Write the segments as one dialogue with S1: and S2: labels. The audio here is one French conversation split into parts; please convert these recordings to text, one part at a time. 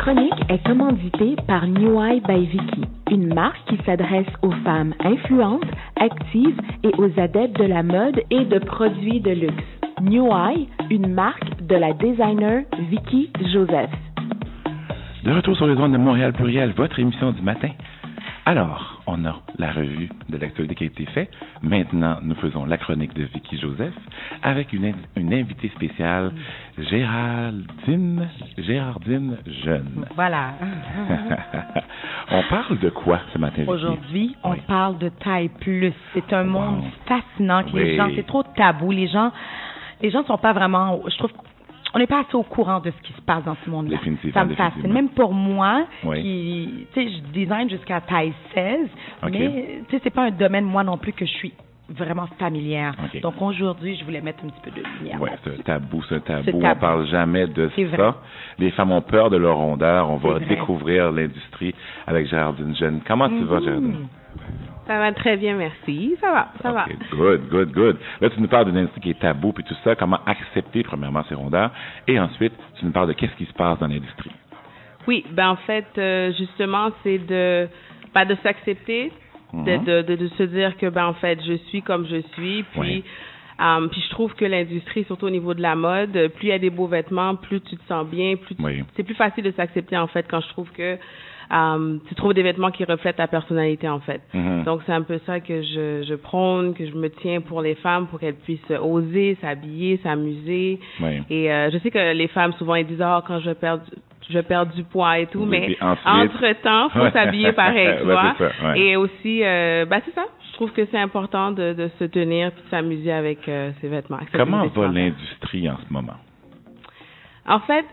S1: chronique est commanditée par New Eye by Vicky, une marque qui s'adresse aux femmes influentes, actives et aux adeptes de la mode et de produits de luxe. New Eye, une marque de la designer Vicky Joseph.
S2: De retour sur les ondes de Montréal Pluriel, votre émission du matin. Alors, on a la revue de l'actualité qui a été faite. Maintenant, nous faisons la chronique de Vicky Joseph avec une invitée spéciale, Géraldine Jeune.
S3: Voilà.
S2: On parle de quoi ce matin, Vicky?
S3: Aujourd'hui, on parle de taille plus. C'est un monde fascinant que les gens, c'est trop tabou. Les gens sont pas vraiment, je trouve, on n'est pas assez au courant de ce qui se passe dans ce monde-là. Ça me fascine. Même pour moi, qui, tu sais, je design jusqu'à taille 16, mais tu sais, c'est pas un domaine, moi non plus, que je suis vraiment familière. Donc aujourd'hui, je voulais mettre un petit peu de lumière.
S2: Oui, c'est un tabou. On ne parle jamais de ça. Les femmes ont peur de leur rondeur. On va découvrir l'industrie avec Géraldine Jeune. Comment tu vas, Géraldine?
S4: Ça va très bien, merci. Ça va.
S2: Good. Là, tu nous parles d'une industrie qui est tabou, puis tout ça, comment accepter, premièrement, ces rondeurs, et ensuite, tu nous parles de qu'est-ce qui se passe dans l'industrie.
S4: Oui, ben en fait, justement, c'est de s'accepter, de se dire que, ben en fait, je suis comme je suis, puis... puis je trouve que l'industrie, surtout au niveau de la mode, plus il y a des beaux vêtements, plus tu te sens bien, c'est plus facile de s'accepter, en fait, quand je trouve que tu trouves des vêtements qui reflètent ta personnalité, en fait. Donc, c'est un peu ça que je prône, que je me tiens pour les femmes, pour qu'elles puissent oser s'habiller, s'amuser. Et je sais que les femmes, souvent, elles disent « Ah, quand je perds du poids et tout », mais entre-temps, il faut s'habiller pareil, tu vois. Et aussi, c'est ça. Je trouve que c'est important de se tenir et de s'amuser avec ces vêtements.
S2: Comment va l'industrie en ce moment?
S4: En fait,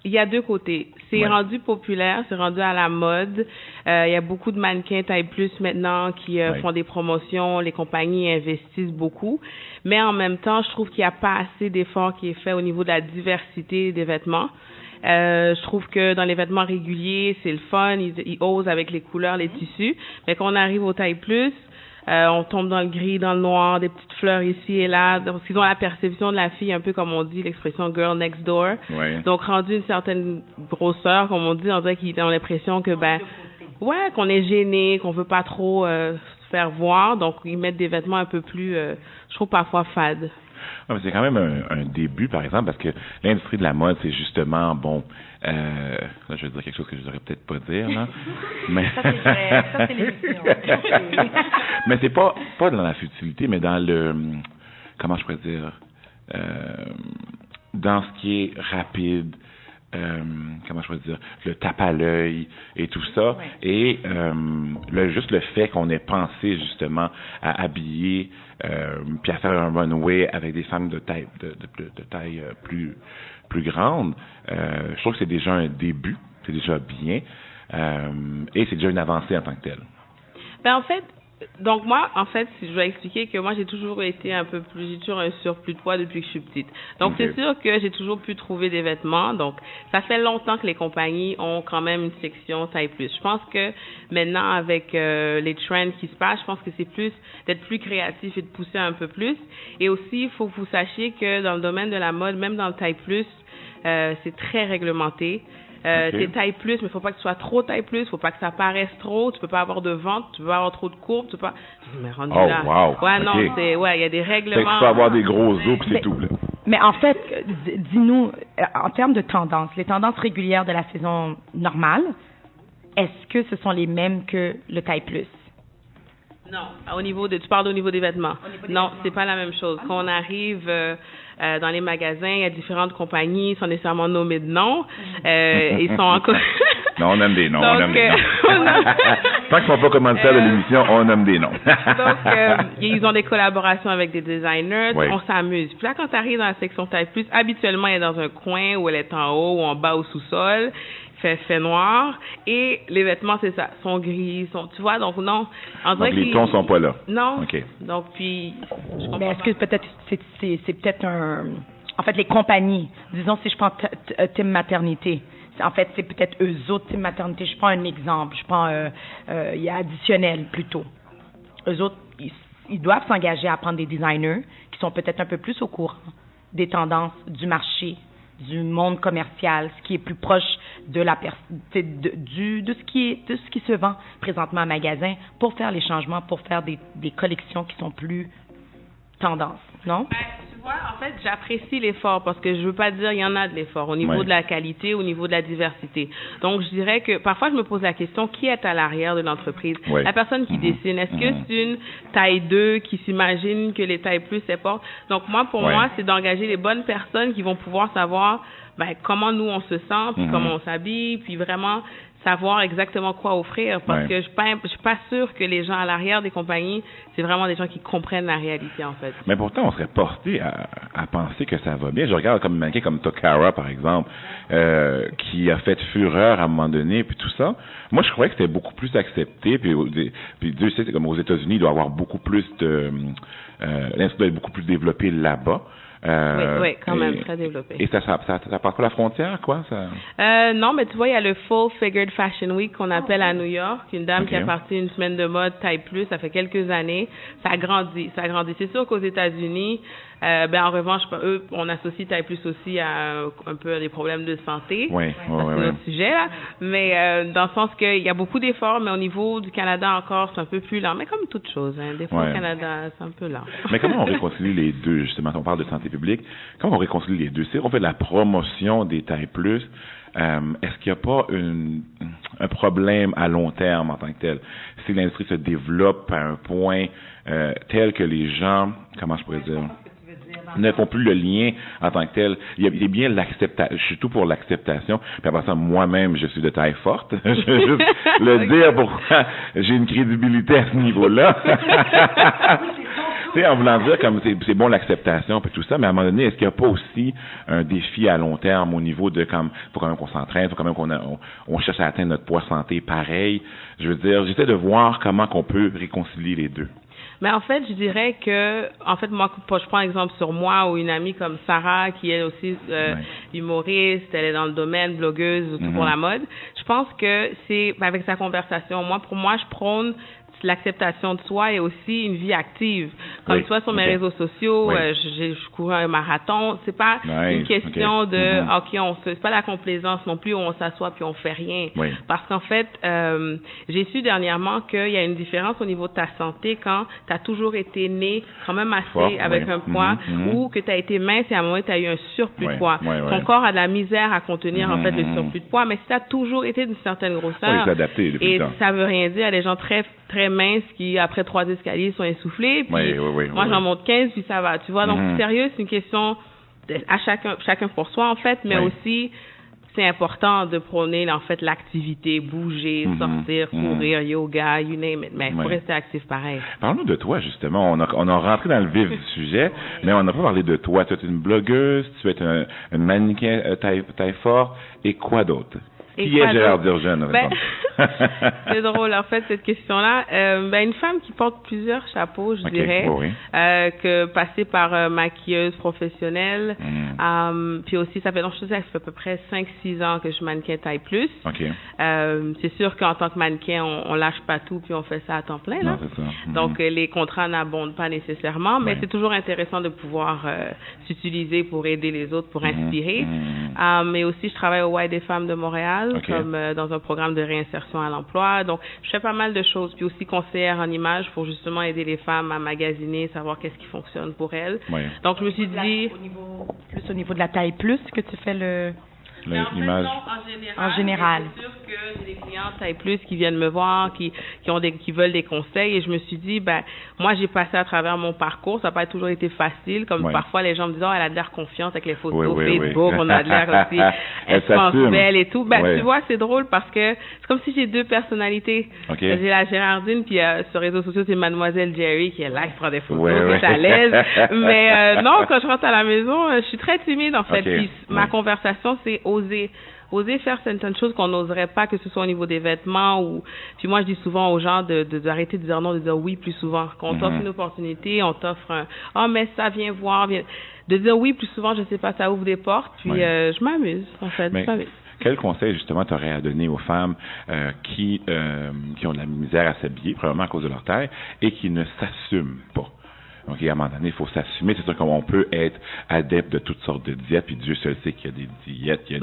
S4: il y a deux côtés. C'est rendu populaire, c'est rendu à la mode. Il y a beaucoup de mannequins taille plus maintenant qui font des promotions. Les compagnies investissent beaucoup. Mais en même temps, je trouve qu'il n'y a pas assez d'efforts qui est fait au niveau de la diversité des vêtements. Je trouve que dans les vêtements réguliers, c'est le fun, ils osent avec les couleurs, les tissus. Mais quand on arrive aux tailles plus, on tombe dans le gris, dans le noir, des petites fleurs ici et là. Donc, ils ont la perception de la fille, un peu comme on dit, l'expression girl next door. Donc, rendu une certaine grosseur, comme on dit, on dirait qu'ils ont l'impression que, qu'on est gêné, qu'on veut pas trop se faire voir. Donc, ils mettent des vêtements un peu plus, je trouve parfois fades.
S2: Ouais, mais c'est quand même un début, par exemple, parce que l'industrie de la mode, c'est justement, là, je vais dire quelque chose que je ne devrais peut-être pas dire, là. Mais... ça, c'est l'émission. Mais c'est pas dans la futilité, mais dans le... Comment je pourrais dire? Dans ce qui est rapide, comment je pourrais dire? Le tape à l'œil et tout ça. Et juste le fait qu'on ait pensé, justement, à habiller... puis à faire un runway avec des femmes de taille plus grande, je trouve que c'est déjà un début, c'est déjà bien, et c'est déjà une avancée en tant que telle.
S4: En fait, donc moi, si je dois expliquer que moi, j'ai toujours un surplus de poids depuis que je suis petite. Donc, c'est sûr que j'ai toujours pu trouver des vêtements. Donc, ça fait longtemps que les compagnies ont quand même une section taille plus. Je pense que maintenant, avec les trends qui se passent, je pense que c'est plus d'être plus créatif et de pousser un peu plus. Et aussi, il faut que vous sachiez que dans le domaine de la mode, même dans le taille plus, c'est très réglementé. T'es taille plus, mais faut pas que tu sois trop taille plus, faut pas que ça paraisse trop, tu peux pas avoir de ventre, tu peux pas avoir trop de courbes, tu peux pas... Mais rendu là.
S2: Wow.
S4: Ouais, non, il y a des règlements.
S2: Tu peux avoir des gros os, puis c'est tout, là.
S3: Mais en fait, dis-nous, en termes de tendances, les tendances régulières de la saison normale, est-ce que ce sont les mêmes que le taille plus?
S4: Non, tu parles au niveau des vêtements. Non, c'est pas la même chose. Quand on arrive dans les magasins, il y a différentes compagnies, sans nécessairement nommer de nom. Ils sont encore...
S2: Non, on nomme des noms. Tant qu'ils ne sont pas commanditaires de l'émission, on nomme des noms.
S4: Donc, ils ont des collaborations avec des designers. On s'amuse. Puis là, quand tu arrives dans la section taille plus, habituellement, elle est dans un coin où elle est en haut ou en bas au sous-sol. Fait noir, et les vêtements, c'est ça, sont gris, tu vois, donc non.
S2: Donc les tons sont pas là.
S4: Non. Donc, puis,
S3: mais est-ce que peut-être, c'est peut-être en fait, les compagnies, disons, si je prends Team Maternité, en fait, c'est peut-être eux autres, Team Maternité, je prends un exemple, il y a Additionnel, plutôt. Eux autres, ils doivent s'engager à prendre des designers qui sont peut-être un peu plus au courant des tendances du marché du monde commercial, ce qui est plus proche de ce qui se vend présentement en magasin, pour faire les changements, pour faire des collections qui sont plus tendances, non?
S4: Tu vois, en fait, j'apprécie l'effort parce que je veux pas dire il y en a de l'effort au niveau de la qualité, au niveau de la diversité. Donc, je dirais que parfois, je me pose la question, qui est à l'arrière de l'entreprise? La personne qui dessine. Est-ce que c'est une taille 2 qui s'imagine que les tailles plus s'apportent? Donc, pour moi, c'est d'engager les bonnes personnes qui vont pouvoir savoir comment nous, on se sent, puis comment on s'habille, puis vraiment savoir exactement quoi offrir, parce que je suis pas sûre que les gens à l'arrière des compagnies, c'est vraiment des gens qui comprennent la réalité, en fait.
S2: Mais pourtant, on serait porté à penser que ça va bien. Je regarde comme mannequin comme Tokara, par exemple, qui a fait fureur à un moment donné, puis tout ça. Moi, je croyais que c'était beaucoup plus accepté, puis Dieu sait, c'est comme aux États-Unis, il doit y avoir beaucoup plus l'industrie doit être beaucoup plus développée là-bas.
S4: Oui, quand même, très développé.
S2: Et ça passe pas la frontière, quoi?
S4: Non, mais tu vois, il y a le Full Figured Fashion Week qu'on appelle à New York. Une dame qui a parti une semaine de mode taille plus, ça fait quelques années. Ça a grandi. C'est sûr qu'aux États-Unis, en revanche, eux, on associe taille plus aussi à un peu des problèmes de santé. C'est notre sujet, là. Mais dans le sens qu'il y a beaucoup d'efforts, mais au niveau du Canada encore, c'est un peu plus lent. Mais comme toute chose, des fois au Canada, c'est un peu lent.
S2: Mais comment on réconcilie les deux, justement? On parle de santé publique. Comment on réconcilie les deux? Si on fait de la promotion des tailles plus, est-ce qu'il n'y a pas un problème à long terme en tant que tel? Si l'industrie se développe à un point tel que les gens, comment je pourrais dire, ne font plus le lien en tant que tel. Il y a bien l'acceptation. Je suis tout pour l'acceptation. Puis après ça, moi-même, je suis de taille forte. Je veux juste le dire pourquoi j'ai une crédibilité à ce niveau-là. Tu sais, en voulant dire comme c'est bon l'acceptation puis tout ça, mais à un moment donné, est-ce qu'il n'y a pas aussi un défi à long terme au niveau de faut quand même qu'on s'entraîne, faut quand même qu'on cherche à atteindre notre poids santé pareil. Je veux dire, j'essaie de voir comment qu'on peut réconcilier les deux.
S4: Mais en fait, je dirais que, moi, je prends exemple sur moi ou une amie comme Sarah, qui est aussi humoriste, elle est dans le domaine, blogueuse, tout pour la mode. Je pense que c'est, avec sa conversation, pour moi, je prône l'acceptation de soi et aussi une vie active. Comme tu vois sur mes réseaux sociaux, je cours un marathon. C'est pas une question de, c'est pas la complaisance non plus où on s'assoit puis on fait rien. Parce qu'en fait, j'ai su dernièrement qu'il y a une différence au niveau de ta santé quand tu as toujours été né quand même assez avec un poids ou que tu as été mince et à un moment tu as eu un surplus de poids. Ton corps a de la misère à contenir en fait le surplus de poids, mais si tu as toujours été d'une certaine grosseur, et ça veut rien dire, il y a des gens très minces qui, après 3 escaliers, sont essoufflés. Puis moi, j'en monte 15, puis ça va. Tu vois, donc, sérieux, c'est une question à chacun pour soi, en fait, mais aussi, c'est important de prôner, en fait, l'activité, bouger, sortir, courir, yoga, you name it. Mais il faut rester actif pareil.
S2: Parle-nous de toi, justement. On a rentré dans le vif du sujet, mais on n'a pas parlé de toi. Tu es une blogueuse, tu es un mannequin taille forte, et quoi d'autre? Qui est Gérard Durgeon?
S4: C'est drôle, en fait, cette question-là. Une femme qui porte plusieurs chapeaux, je dirais, que passée par maquilleuse professionnelle. Puis aussi, ça fait à peu près 5-6 ans que je suis mannequin taille plus. C'est sûr qu'en tant que mannequin, on lâche pas tout, puis on fait ça à temps plein. Là.
S2: Non, c'est ça.
S4: Donc, les contrats n'abondent pas nécessairement, mais c'est toujours intéressant de pouvoir s'utiliser pour aider les autres, pour inspirer. Mais aussi, je travaille au Y des femmes de Montréal. Comme dans un programme de réinsertion à l'emploi. Donc, je fais pas mal de choses. Puis aussi conseillère en images pour justement aider les femmes à magasiner, savoir qu'est-ce qui fonctionne pour elles. Donc, je me suis dit...
S3: Au niveau de la taille plus que tu fais
S2: l'image.
S4: En général. C'est sûr que j'ai des clients taille plus qui viennent me voir, qui veulent des conseils. Et je me suis dit, moi, j'ai passé à travers mon parcours. Ça n'a pas toujours été facile. Comme parfois, les gens me disent, elle a de l'air confiante avec les photos Facebook. On a de l'air aussi. Elle se pense belle et tout. Tu vois, c'est drôle parce que c'est comme si j'ai 2 personnalités. J'ai la Gérardine, puis sur les réseaux sociaux, c'est Mademoiselle Jerry qui est là, qui prend des photos, qui est à l'aise. Mais non, quand je rentre à la maison, je suis très timide, en fait. Puis ma conversation, c'est oser faire certaines choses qu'on n'oserait pas, que ce soit au niveau des vêtements ou... Puis moi, je dis souvent aux gens d'arrêter de dire non, de dire oui plus souvent. Quand on t'offre une opportunité, on t'offre un « Oh, mais ça, viens voir. » De dire oui plus souvent, je sais pas, ça ouvre des portes. Puis je m'amuse, en fait.
S2: Quel conseil, justement, tu aurais à donner aux femmes qui ont de la misère à s'habiller, probablement à cause de leur taille, et qui ne s'assument pas? OK, à un moment donné, il faut s'assumer. C'est sûr qu'on peut être adepte de toutes sortes de diètes, puis Dieu seul sait qu'il y a des diètes, il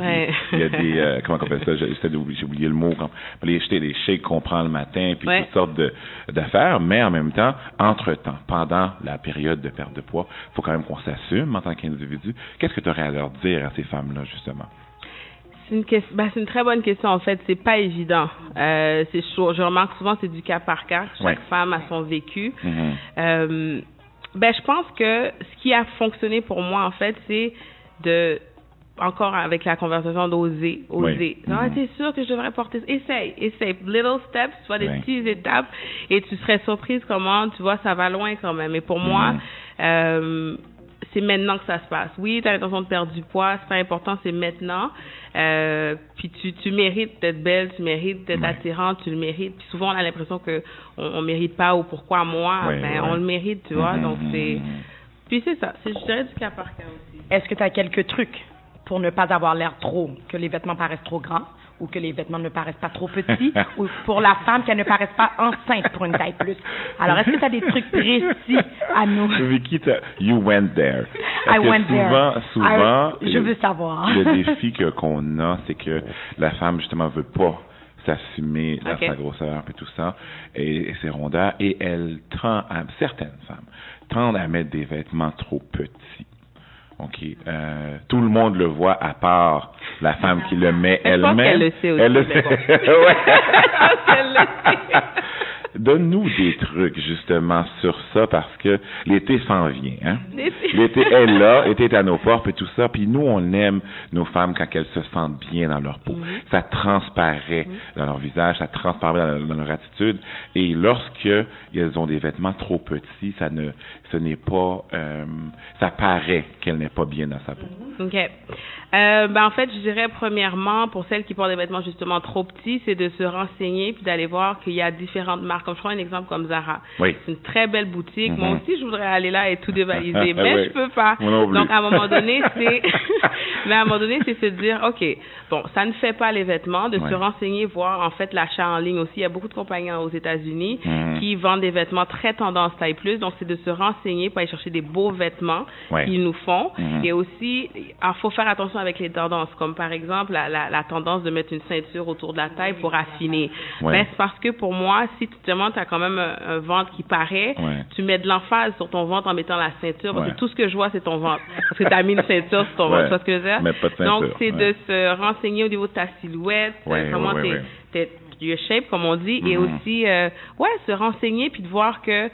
S2: y a des comment on appelle ça, j'ai oublié le mot, les shakes qu'on prend le matin, puis toutes sortes d'affaires, mais en même temps, entre-temps, pendant la période de perte de poids, il faut quand même qu'on s'assume en tant qu'individu. Qu'est-ce que tu aurais à leur dire à ces femmes-là, justement?
S4: C'est une très bonne question, en fait. C'est pas évident. Je remarque souvent, c'est du cas par cas. Chaque femme a son vécu. Je pense que ce qui a fonctionné pour moi, en fait, c'est encore avec la conversation d'oser. T'es sûr que je devrais porter ça? Essaye. Little steps, tu vois, des petites étapes, et tu serais surprise comment, tu vois, ça va loin quand même. Et pour moi, c'est maintenant que ça se passe. Oui, tu as l'intention de perdre du poids, c'est pas important, c'est maintenant. Puis tu mérites d'être belle, tu mérites d'être attirante, tu le mérites. Puis souvent, on a l'impression qu'on mérite pas, ou pourquoi moi, on le mérite, tu vois. Donc, Puis c'est ça, je dirais du cas par cas aussi.
S3: Est-ce que tu as quelques trucs pour ne pas avoir l'air que les vêtements paraissent trop grands, ou que les vêtements ne paraissent pas trop petits, ou pour la femme qu'elle ne paraisse pas enceinte pour une taille plus? Alors, est-ce que tu as des trucs précis à nous?
S2: Vicky, you went there.
S3: I went there.
S2: Souvent,
S3: je veux savoir.
S2: Le défi qu'on a, c'est que la femme, justement, veut pas s'assumer dans sa grosseur et tout ça, et ses rondeurs, et certaines femmes tendent à mettre des vêtements trop petits. OK. Tout le monde le voit, à part la femme qui le met elle-même.
S4: Elle le sait aussi.
S2: Elle le sait.
S4: Elle le sait.
S2: Donne-nous des trucs, justement, sur ça, parce que l'été s'en vient, hein? L'été est là, l'été est à nos portes, et tout ça, puis nous, on aime nos femmes quand elles se sentent bien dans leur peau. Ça transparaît dans leur visage, ça transparaît dans leur attitude, et lorsque elles ont des vêtements trop petits, ça paraît qu'elle n'est pas bien dans sa peau.
S4: OK. En fait, je dirais, premièrement, pour celles qui portent des vêtements justement trop petits, c'est de se renseigner puis d'aller voir qu'il y a différentes marques. Comme je prends un exemple comme Zara.
S2: Oui.
S4: C'est une très belle boutique. Moi aussi, je voudrais aller là et tout dévaliser, mais je peux pas. Donc, à un moment donné, c'est se dire, OK, bon, ça ne fait pas les vêtements, de se renseigner, voir, en fait, l'achat en ligne aussi. Il y a beaucoup de compagnies aux États-Unis qui vendent des vêtements très tendance taille plus. Donc, c'est de se renseigner pour aller chercher des beaux vêtements qu'ils nous font. Et aussi, il faut faire attention avec les tendances, comme par exemple la tendance de mettre une ceinture autour de la taille pour affiner. Ben, c'est parce que pour moi, si tu as quand même un ventre qui paraît, tu mets de l'emphase sur ton ventre en mettant la ceinture, parce que tout ce que je vois, c'est ton ventre. Parce que tu as mis une ceinture sur ton ventre, tu vois ce que je veux dire?
S2: Mais pas de ceinture.
S4: Donc, c'est de se renseigner au niveau de ta silhouette, comment t'es your shape, comme on dit, et aussi, se renseigner, puis de voir que,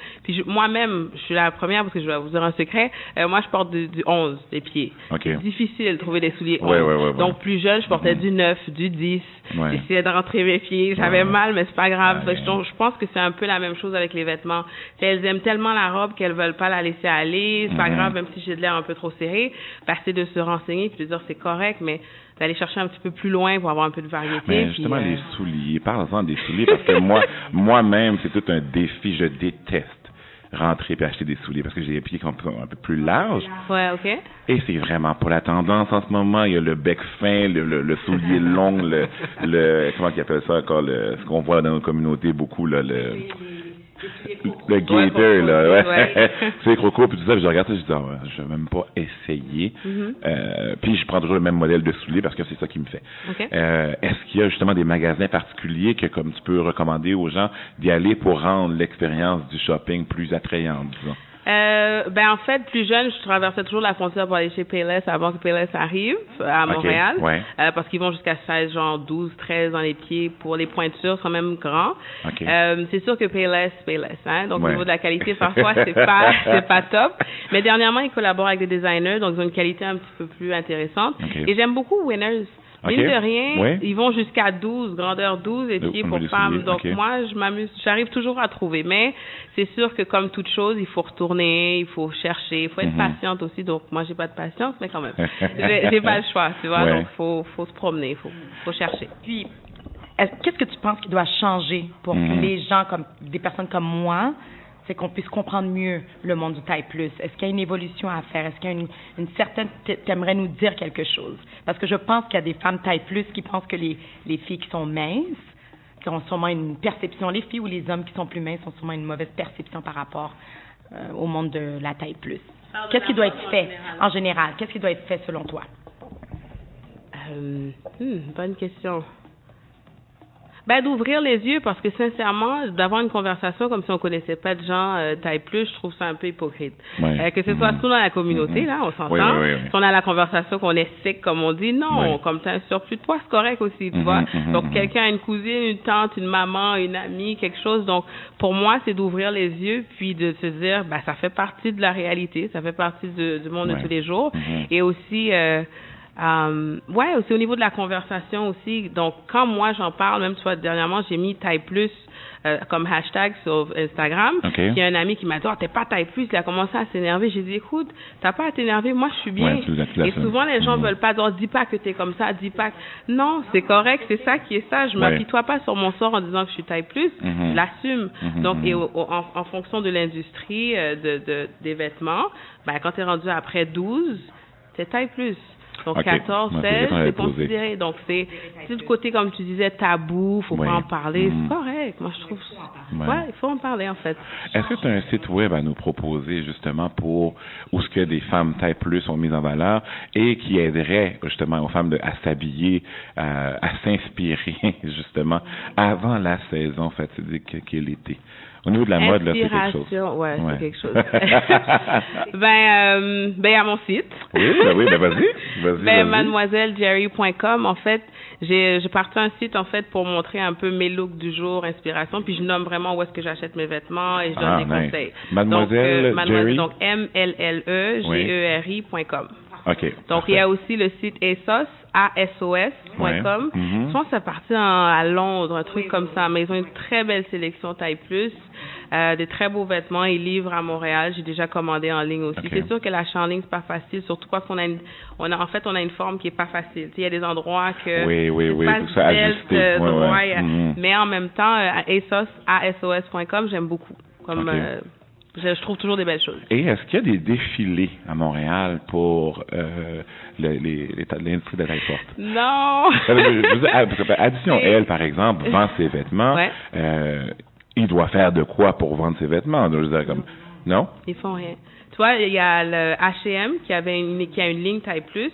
S4: moi-même, je suis la première, parce que je vais vous dire un secret, moi, je porte du 11, des pieds.
S2: Okay.
S4: C'est difficile de trouver des souliers 11. Donc, plus jeune, je portais du 9, du 10. J'essayais de rentrer mes pieds. J'avais mal, mais c'est pas grave. Je pense que c'est un peu la même chose avec les vêtements. Elles aiment tellement la robe qu'elles veulent pas la laisser aller. C'est pas grave, même si j'ai de l'air un peu trop serré. C'est de se renseigner, puis de dire c'est correct, mais d'aller chercher un petit peu plus loin pour avoir un peu de variété.
S2: Mais justement, les souliers, parle-en des souliers, parce que moi-même, c'est tout un défi. Je déteste rentrer et acheter des souliers parce que j'ai les pieds un peu plus larges.
S4: Ouais, OK.
S2: Et c'est vraiment pas la tendance en ce moment. Il y a le bec fin, le soulier long, comment ils appellent ça encore, ce qu'on voit dans nos communautés beaucoup, là, le gaiter, là, c'est crocos, puis tout ça, puis je regarde ça, je dis, je vais même pas essayer. Puis je prends toujours le même modèle de souliers parce que c'est ça qui me fait.
S4: Okay.
S2: Est-ce qu'il y a justement des magasins particuliers que, comme tu peux recommander aux gens d'y aller pour rendre l'expérience du shopping plus attrayante, disons?
S4: En fait, plus jeune, je traversais toujours la frontière pour aller chez Payless avant que Payless arrive à Montréal. Parce qu'ils vont jusqu'à 16, genre 12, 13 dans les pieds pour les pointures, sont même grands. C'est sûr que Payless, hein. Donc, au niveau de la qualité, parfois, c'est pas top. Mais dernièrement, ils collaborent avec des designers, donc ils ont une qualité un petit peu plus intéressante. Et j'aime beaucoup Winners. Mine de rien, ils vont jusqu'à 12, grandeur 12 et pieds pour femmes. Donc, moi, je m'amuse, j'arrive toujours à trouver. Mais c'est sûr que comme toute chose, il faut retourner, il faut chercher, il faut être patiente aussi. Donc, moi, j'ai pas de patience, mais quand même, j'ai pas le choix, tu vois. Donc, faut se promener, faut chercher.
S3: Puis, qu'est-ce que tu penses qui doit changer pour que les gens, comme des personnes comme moi, c'est qu'on puisse comprendre mieux le monde du taille plus? Est-ce qu'il y a une évolution à faire? Est-ce qu'il y a une certaine... T'aimerais nous dire quelque chose? Parce que je pense qu'il y a des femmes taille plus qui pensent que les filles qui sont minces, qui ont sûrement une perception, les filles ou les hommes qui sont plus minces ont sûrement une mauvaise perception par rapport au monde de la taille plus? Qu'est-ce qui doit être fait en général? Qu'est-ce qui doit être fait selon toi?
S4: Bonne question. D'ouvrir les yeux, parce que sincèrement, d'avoir une conversation comme si on connaissait pas de gens taille plus, je trouve ça un peu hypocrite. Que ce soit surtout dans la communauté, là, on s'entend. Si on a la conversation qu'on est sec, comme on dit, non, comme tu as un surplus de poids, c'est correct aussi, tu vois. Donc, quelqu'un a une cousine, une tante, une maman, une amie, quelque chose. Donc, pour moi, c'est d'ouvrir les yeux, puis de se dire, ça fait partie de la réalité, ça fait partie du monde de tous les jours. Et aussi... aussi au niveau de la conversation aussi. Donc, quand moi j'en parle, même soit dernièrement, j'ai mis taille plus comme hashtag sur Instagram. Il y a un ami qui m'a dit, t'es pas taille plus. Il a commencé à s'énerver. J'ai dit, écoute, t'as pas à t'énerver. Moi, je suis bien. Et souvent, les gens veulent pas dire, dis pas que t'es comme ça, dis pas. Non, c'est correct. C'est ça qui est ça. Je m'apitoie pas sur mon sort en disant que je suis taille plus. Je l'assume. Donc, et en fonction de l'industrie des vêtements, quand t'es rendu après 12, t'es taille plus. Donc, 14, 16, c'est considéré. Donc, c'est le côté, comme tu disais, tabou, faut pas en parler. C'est correct. Moi, je trouve il faut en parler, en fait.
S2: Est-ce que tu as un site web à nous proposer, justement, où ce que des femmes taille plus sont mises en valeur et qui aiderait, justement, aux femmes à s'habiller, à s'inspirer, justement, avant la saison fatidique qu'est l'été? Au niveau de la mode, là, c'est quelque chose.
S4: C'est quelque chose. À mon site.
S2: Vas-y.
S4: Mademoisellejerry.com. En fait, j'ai parti un site, en fait, pour montrer un peu mes looks du jour, inspiration, puis je nomme vraiment où est-ce que j'achète mes vêtements et je donne des conseils.
S2: Mademoiselle Jerry.
S4: Donc, MLLEGERI.com. Donc, il y a aussi le site ASOS.com. Je pense que c'est parti à Londres, un truc comme ça, mais ils ont une très belle sélection taille plus, des très beaux vêtements. Ils livrent à Montréal. J'ai déjà commandé en ligne aussi. C'est sûr que l'achat en ligne, c'est pas facile, surtout parce qu'on a une forme qui est pas facile. Il y a des endroits que
S2: tout ça ajusté.
S4: Mais en même temps, ASOS.com, j'aime beaucoup. Je trouve toujours des belles choses.
S2: Et est-ce qu'il y a des défilés à Montréal pour l'industrie de la taille forte?
S4: Non!
S2: Addition Elle, par exemple, vend ses vêtements. Il doit faire de quoi pour vendre ses vêtements? Non?
S4: Ils font rien. Tu vois, il y a le H&M qui a une ligne taille plus.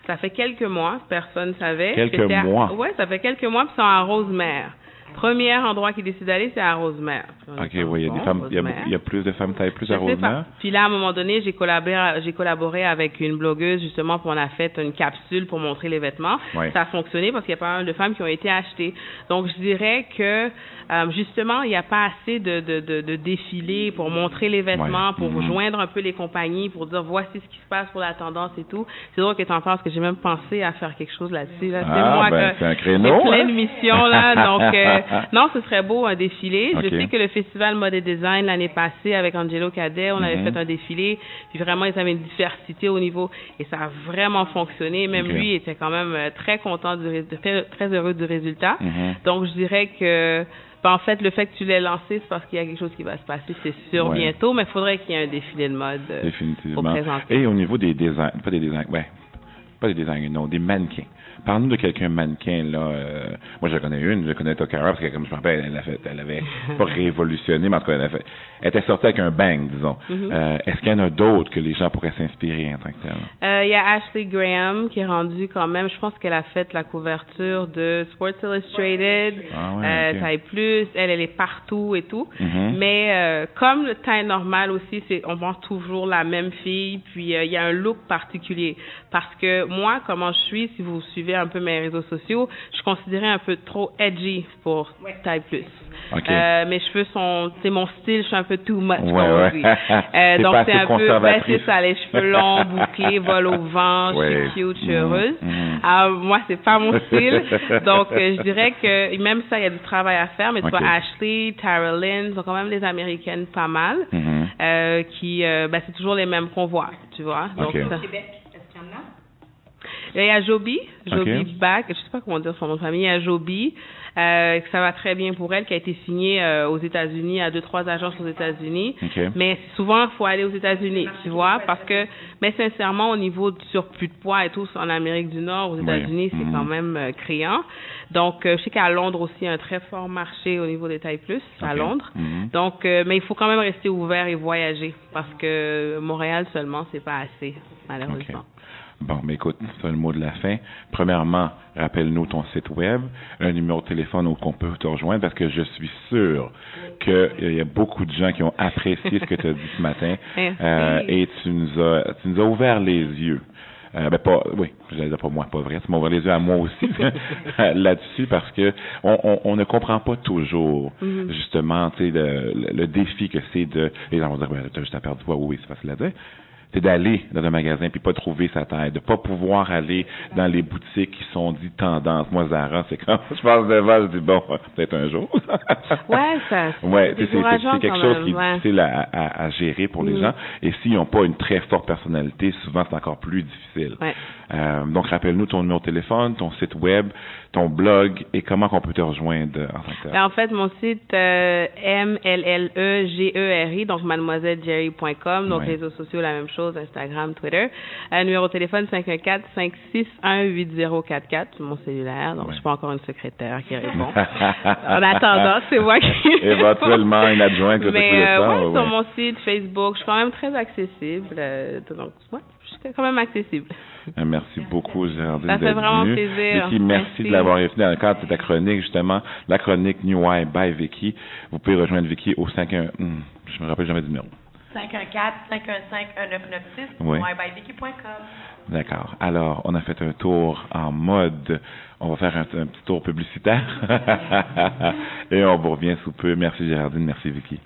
S4: Ça fait quelques mois, personne ne savait.
S2: Mois?
S4: Oui, ça fait quelques mois, puis c'est en Rosemère. Premier endroit qu'ils décident d'aller, c'est à Rosemère.
S2: Il y a des femmes, il y a plus de femmes taille plus à Rosemère.
S4: Puis là, à un moment donné, j'ai collaboré avec une blogueuse, justement, puis on a fait une capsule pour montrer les vêtements. Ça a fonctionné parce qu'il y a pas mal de femmes qui ont été achetées. Donc, je dirais que, justement, il n'y a pas assez de défilés pour montrer les vêtements, pour joindre un peu les compagnies, pour dire voici ce qui se passe pour la tendance et tout. C'est drôle que tu en penses, que j'ai même pensé à faire quelque chose là-dessus. Là.
S2: C'est un créneau.
S4: J'ai plein de missions, là. Donc, non, ce serait beau un défilé. Je sais que le Festival Mode et Design l'année passée avec Angelo Cadet, on avait fait un défilé, puis vraiment ils avaient une diversité au niveau et ça a vraiment fonctionné. Même lui était quand même très content, très heureux du résultat. Donc je dirais que en fait, le fait que tu l'aies lancé, c'est parce qu'il y a quelque chose qui va se passer, c'est sûr, bientôt, mais il faudrait qu'il y ait un défilé de mode pour présenter.
S2: Et au niveau des designs, pas des mannequins. Parle-nous de quelqu'un mannequin, là. Moi, je connais Tokara, parce que, comme je me rappelle, elle avait pas révolutionné, mais en tout cas, elle était sortie avec un bang, disons. Est-ce qu'il y en a d'autres que les gens pourraient s'inspirer en tant que tel?
S4: Il y a Ashley Graham, qui est rendue quand même, je pense qu'elle a fait la couverture de Sports Illustrated, taille plus, elle est partout et tout. Mais comme le taille normal aussi, on vend toujours la même fille, puis il y a un look particulier. Parce que moi, comment je suis, si vous suivez un peu mes réseaux sociaux, je suis considérée un peu trop edgy pour taille plus. Mes cheveux c'est mon style, je suis un peu too much, comme on dit. Donc c'est un peu, c'est ça, les cheveux longs, bouclés, vol au vent, je suis cute, je suis heureuse. Moi, c'est pas mon style. Donc je dirais que même ça, il y a du travail à faire, mais tu vois, Ashley, Tara Lynn, sont quand même des Américaines pas mal, qui, c'est toujours les mêmes qu'on voit, tu vois. Donc, ça. Il y a Joby Back, je sais pas comment dire son nom de famille, il y a Joby, que ça va très bien pour elle, qui a été signée aux États-Unis, à 2-3 agences aux États-Unis.
S2: Okay.
S4: Mais souvent, il faut aller aux États-Unis, tu vois, parce que, mais sincèrement, au niveau du surplus de poids et tout, en Amérique du Nord, aux États-Unis, c'est quand même criant. Donc, je sais qu'à Londres aussi, il y a un très fort marché au niveau des tailles plus, à Londres. Donc, mais il faut quand même rester ouvert et voyager, parce que Montréal seulement, c'est pas assez, malheureusement.
S2: Bon, mais écoute, c'est le mot de la fin. Premièrement, rappelle-nous ton site web, un numéro de téléphone où on peut te rejoindre, parce que je suis sûr qu'il y a beaucoup de gens qui ont apprécié ce que tu as dit ce matin. Et tu nous as ouvert les yeux. Je l'ai dit pas moi, pas vrai. Tu m'as ouvert les yeux à moi aussi là-dessus, parce que on ne comprend pas toujours justement, tu sais, le défi que c'est de. Les gens vont dire, t'as juste à perdre du poids. Oui, c'est facile à dire. C'est d'aller dans un magasin puis pas trouver sa taille, de pas pouvoir aller dans les boutiques qui sont dites tendances. Moi, Zara, c'est quand je passe devant, je dis bon, peut-être un jour.
S4: C'est
S2: quelque chose qui est difficile à gérer pour les gens. Et s'ils n'ont pas une très forte personnalité, souvent c'est encore plus difficile. Donc, rappelle-nous ton numéro de téléphone, ton site web, ton blog et comment on peut te rejoindre en tant que tel.
S4: En fait, mon site MLLEGERI, donc mademoisellejerry.com, donc réseaux sociaux, la même chose, Instagram, Twitter. Numéro de téléphone 514-561-8044, mon cellulaire, donc je suis pas encore une secrétaire qui répond. En attendant, c'est moi qui
S2: éventuellement une adjointe.
S4: Mais sur mon site, Facebook, je suis quand même très accessible, donc je suis quand même accessible.
S2: Merci beaucoup, Géraldine.
S4: Ça fait vraiment plaisir.
S2: Vicky, merci de l'avoir invité dans le cadre de ta chronique, justement, la chronique New Eye by Vicky. Vous pouvez rejoindre Vicky au 51... je me rappelle jamais du numéro.
S3: 514-515-1996, neweyebyvicky.com.
S2: D'accord. Alors, on a fait un tour en mode. On va faire un petit tour publicitaire. Et on vous revient sous peu. Merci, Géraldine. Merci, Vicky.